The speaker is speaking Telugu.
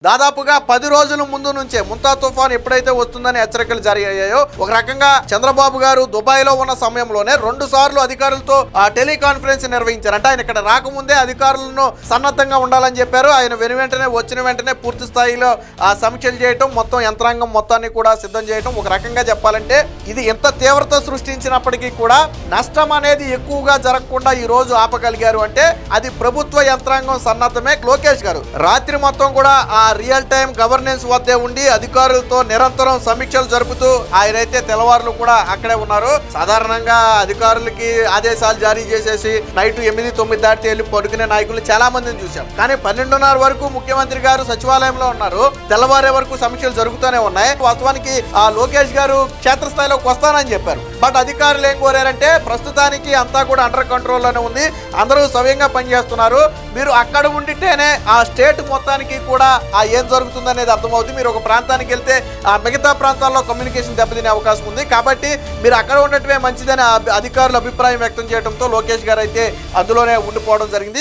దాదాపుగా 10 రోజుల ముందు నుంచే ముంతా తుఫాన్ ఎప్పుడైతే వస్తుందని హెచ్చరికలు జారీ అయ్యాయో ఒక రకంగా చంద్రబాబు గారు దుబాయ్ లో ఉన్న సమయంలోనే 2 సార్లు అధికారులతో టెలికాన్ఫరెన్స్ నిర్వహించారు. అంటే ఆయన ఇక్కడ రాకముందే అధికారులను సన్నద్ధంగా ఉండాలని చెప్పారు. ఆయన వచ్చిన వెంటనే పూర్తి స్థాయిలో సమీక్షలు చేయటం, మొత్తం యంత్రాంగం మొత్తాన్ని కూడా సిద్ధం చేయటం. ఒక రకంగా చెప్పాలంటే ఇది ఎంత తీవ్రత సృష్టించినప్పటికీ కూడా నష్టం అనేది ఎక్కువగా జరగకుండా ఈ రోజు ఆపగలిగారు అంటే అది ప్రభుత్వ యంత్రాంగం సన్నద్ధమే. లోకేష్ గారు రాత్రి మొత్తం కూడా రియల్ టైం గవర్నెన్స్ వద్దే ఉండి అధికారులతో నిరంతరం సమీక్షలు జరుపుతూ ఆయనైతే తెల్లవారులు కూడా అక్కడే ఉన్నారు. సాధారణంగా అధికారులకి ఆదేశాలు జారీ చేసేసి నైట్ 8-9 దాటి వెళ్ళి పడుకునే నాయకులు చాలా మందిని చూసాం. కానీ 12:30 వరకు ముఖ్యమంత్రి గారు సచివాలయంలో ఉన్నారు. తెల్లవారే వరకు సమీక్షలు జరుగుతూనే ఉన్నాయి. వాస్తవానికి లోకేష్ గారు క్షేత్రస్థాయిలోకి వస్తానని చెప్పారు. బట్ అధికారులు ఏం కోరారంటే ప్రస్తుతానికి అంతా కూడా అండర్ కంట్రోల్లోనే ఉంది, అందరూ సవ్యంగా పనిచేస్తున్నారు, మీరు అక్కడ ఉండితేనే ఆ స్టేట్ మొత్తానికి కూడా ఏం జరుగుతుంది అనేది అర్థమవుతుంది. మీరు ఒక ప్రాంతానికి వెళ్తే మిగతా ప్రాంతాల్లో కమ్యూనికేషన్ దెబ్బతినే అవకాశం ఉంది, కాబట్టి మీరు అక్కడ ఉండటమే మంచిదని అధికారులు అభిప్రాయం వ్యక్తం చేయడంతో లోకేష్ గారు అయితే అందులోనే ఉండిపోవడం జరిగింది.